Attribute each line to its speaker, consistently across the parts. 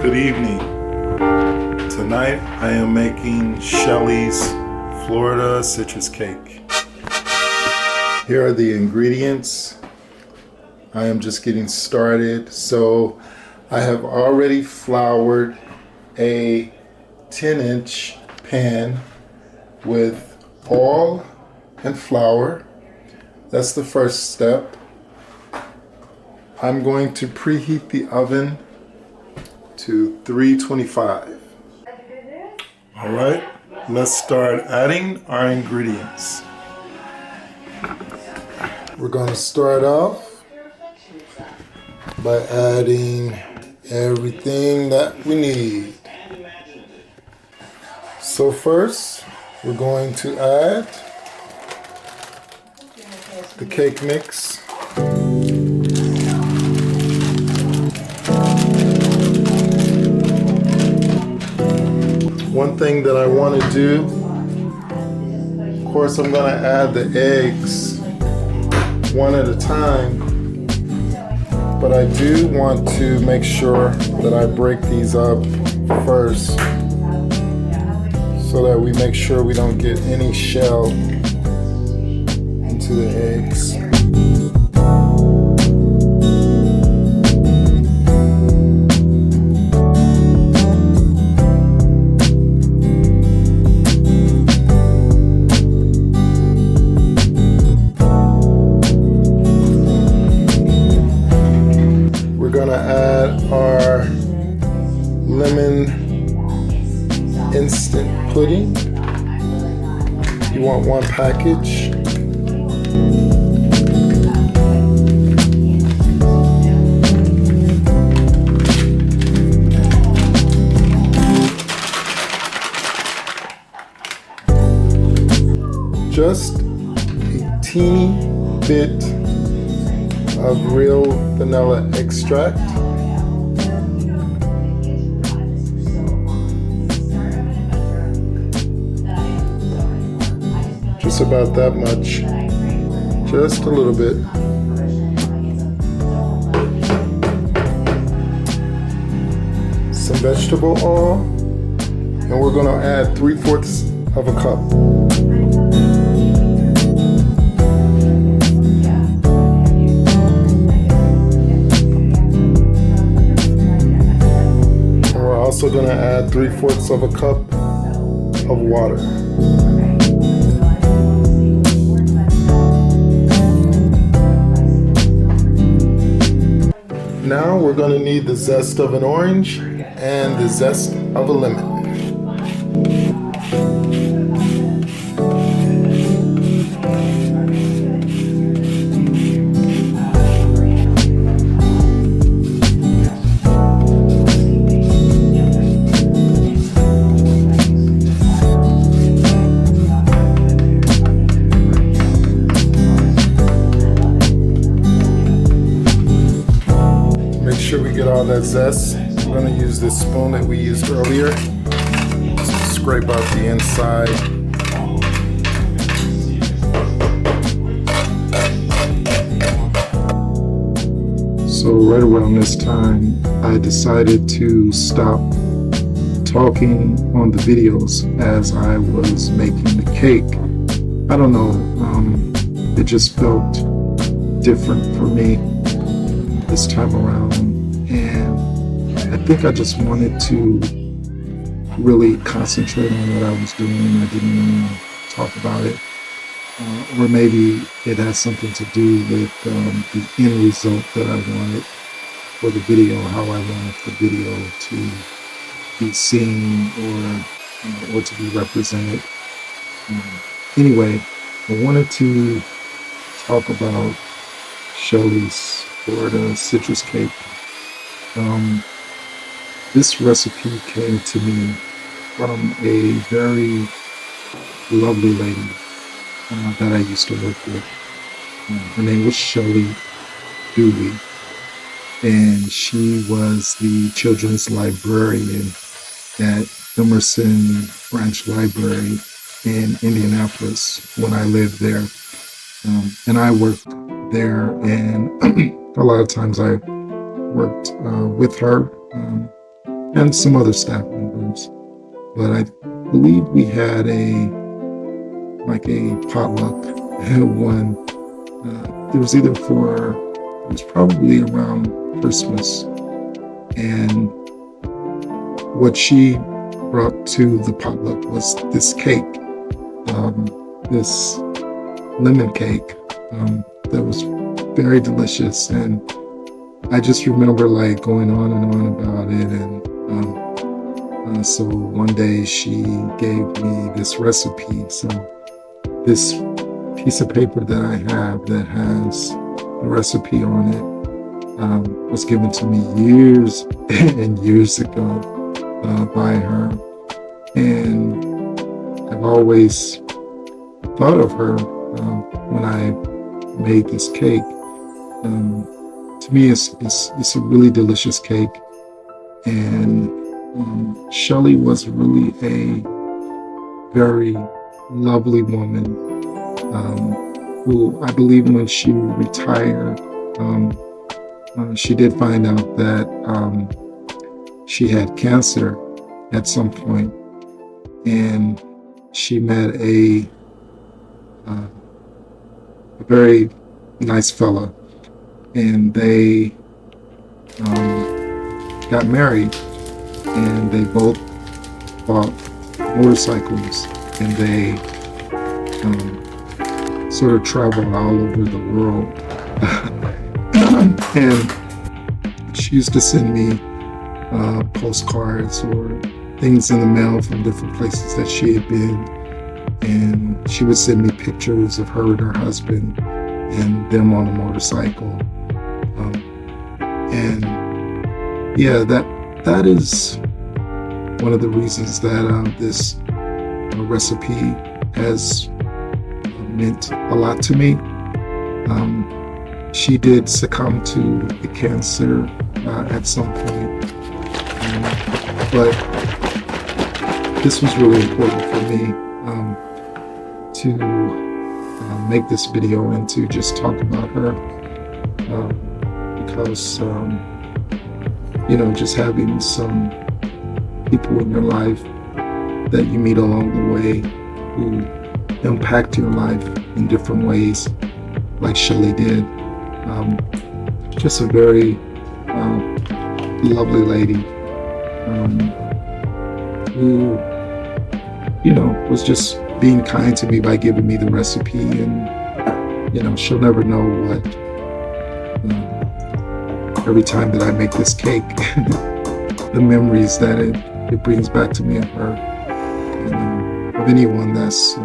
Speaker 1: Good evening. Tonight I am making Shelly's Florida citrus cake. Here are the ingredients. I am just getting started. So I have already floured a 10-inch pan with oil and flour. That's the first step. I'm going to preheat the oven to 325. All right, let's start adding our ingredients. We're going to start off by adding everything that we need. So first, we're going to add the cake mix. One thing that I want to do, of course, I'm going to add the eggs one at a time, but I do want to make sure that I break these up first so that we make sure we don't get any shell into the eggs. We're gonna add our lemon instant pudding. You want one package. Just a teeny bit of real vanilla extract. Just about that much. Just a little bit. Some vegetable oil, and we're going to add 3/4 of a cup. Also going to add 3/4 of a cup of water. Now we're going to need the zest of an orange and the zest of a lemon. Make sure we get all that zest. We're going to use this spoon that we used earlier to scrape out the inside. So right around this time, I decided to stop talking on the videos as I was making the cake. I don't know, it just felt different for me this time around, and I think I just wanted to really concentrate on what I was doing. I didn't want to talk about it, or maybe it has something to do with the end result that I wanted for the video, how I wanted the video to be seen or to be represented. Anyway, I wanted to talk about Shelly's Florida citrus cake. This recipe came to me from a very lovely lady that I used to work with. Her name was Shelly, and she was the children's librarian at Emerson Branch Library in Indianapolis when I lived there. And I worked there, and a lot of times I worked with her and some other staff members. But I believe we had a potluck one. It was either it was probably around Christmas, and what she brought to the potluck was this cake, this lemon cake that was very delicious. And I just remember like going on and on about it. And so one day she gave me this recipe. So this piece of paper that I have that has the recipe on it was given to me years and years ago by her. And I've always thought of her when I made this cake. To me, it's a really delicious cake. And Shelly was really a very lovely woman who, I believe when she retired, she did find out that she had cancer at some point, and she met a very nice fella, and they got married, and they both bought motorcycles, and they sort of traveled all over the world. And she used to send me postcards or things in the mail from different places that she had been, and she would send me pictures of her and her husband and them on a motorcycle. And yeah, that is one of the reasons that this recipe has meant a lot to me. She did succumb to the cancer at some point, but this was really important for me to make this video and to just talk about her, because just having some people in your life that you meet along the way who impact your life in different ways, like Shelly did. Just a very lovely lady who, was just being kind to me by giving me the recipe. And, she'll never know what, every time that I make this cake, the memories that it brings back to me of her, and of anyone that's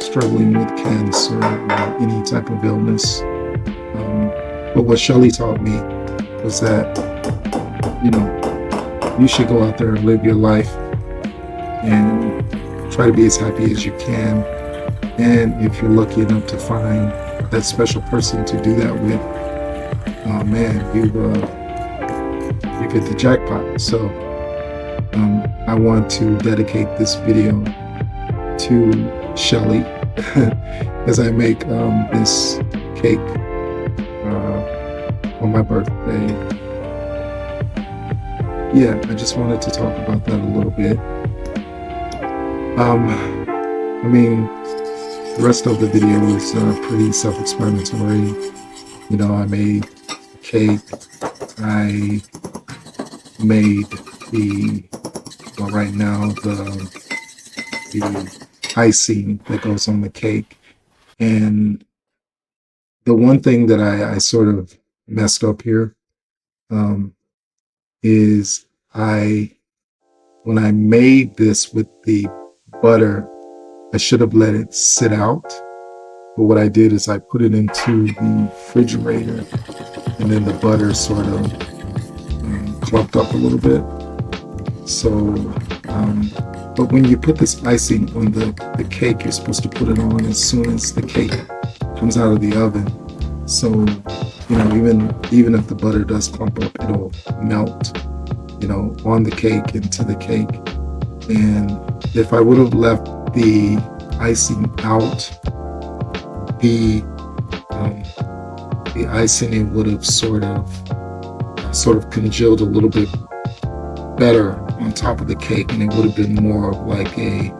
Speaker 1: struggling with cancer or any type of illness. But what Shelly taught me was that, you should go out there and live your life and try to be as happy as you can. And if you're lucky enough to find that special person to do that with, oh man, you've hit the jackpot. So I want to dedicate this video to Shelly as I make this cake on my birthday. Yeah, I just wanted to talk about that a little bit. The rest of the video is pretty self-explanatory. I made cake. I made right now the icing that goes on the cake. And the one thing that I sort of messed up here is when I made this with the butter, I should have let it sit out. But what I did is I put it into the refrigerator, and then the butter sort of clumped up a little bit. So, but when you put this icing on the cake, you're supposed to put it on as soon as the cake comes out of the oven. So, even if the butter does clump up, it'll melt, on the cake, into the cake. And if I would have left the icing out, the icing, it would have sort of congealed a little bit better on top of the cake, and it would have been more of like a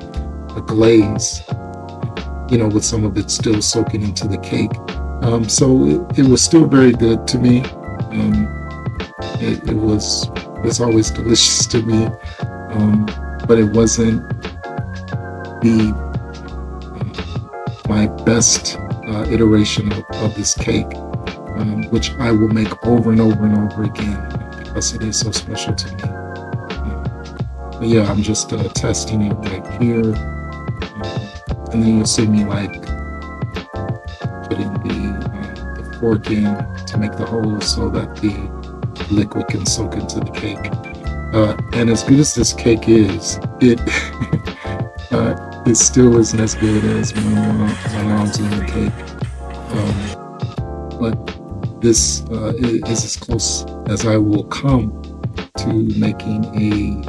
Speaker 1: glaze, with some of it still soaking into the cake. So it was still very good to me. It's always delicious to me, but it wasn't the my best iteration of this cake, which I will make over and over and over again because it is so special to me. But yeah, I'm just testing it right here, and then you'll see me like putting the fork in to make the hole so that the liquid can soak into the cake. And as good as this cake is, it still isn't as good as my mom's doing the cake. But this is as close as I will come to making a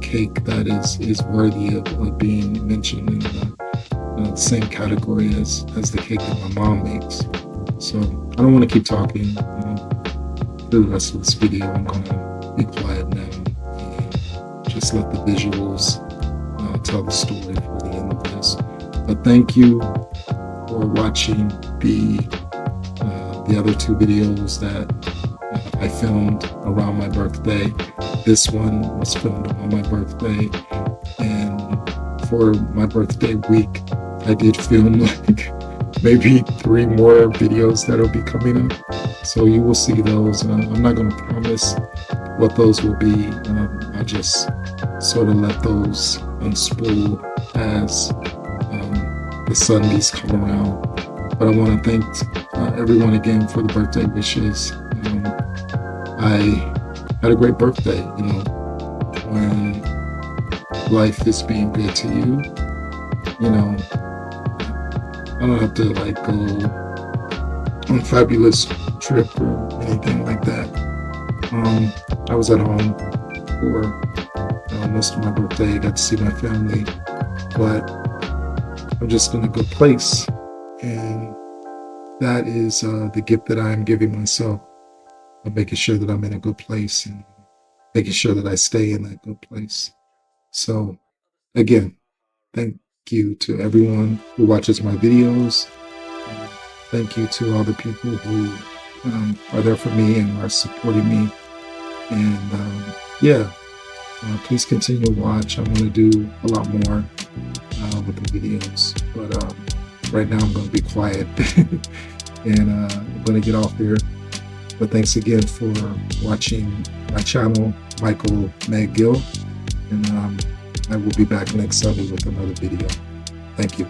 Speaker 1: cake that is worthy of being mentioned in the same category as the cake that my mom makes. So I don't want to keep talking through the rest of this video. I'm gonna be quiet now and just let the visuals tell the story for the end of this. But thank you for watching the other two videos that I filmed around my birthday. This one was filmed on my birthday, and for my birthday week, I did film like maybe 3 more videos that'll be coming up. So you will see those. I'm not going to promise what those will be. I'll just sort of let those unspool as the Sundays come around. But I want to thank everyone again for the birthday wishes. I had a great birthday. When life is being good to you, I don't have to like go on a fabulous trip or anything like that. I was at home for most of my birthday. I got to see my family, but I'm just in a good place, and that is the gift that I am giving myself, of making sure that I'm in a good place and making sure that I stay in that good place. So again, thank you to everyone who watches my videos. Thank you to all the people who are there for me and are supporting me. And please continue to watch. I'm going to do a lot more with the videos. But right now I'm going to be quiet and I'm going to get off here. But thanks again for watching my channel, Michael McGill. And I will be back next Sunday with another video. Thank you.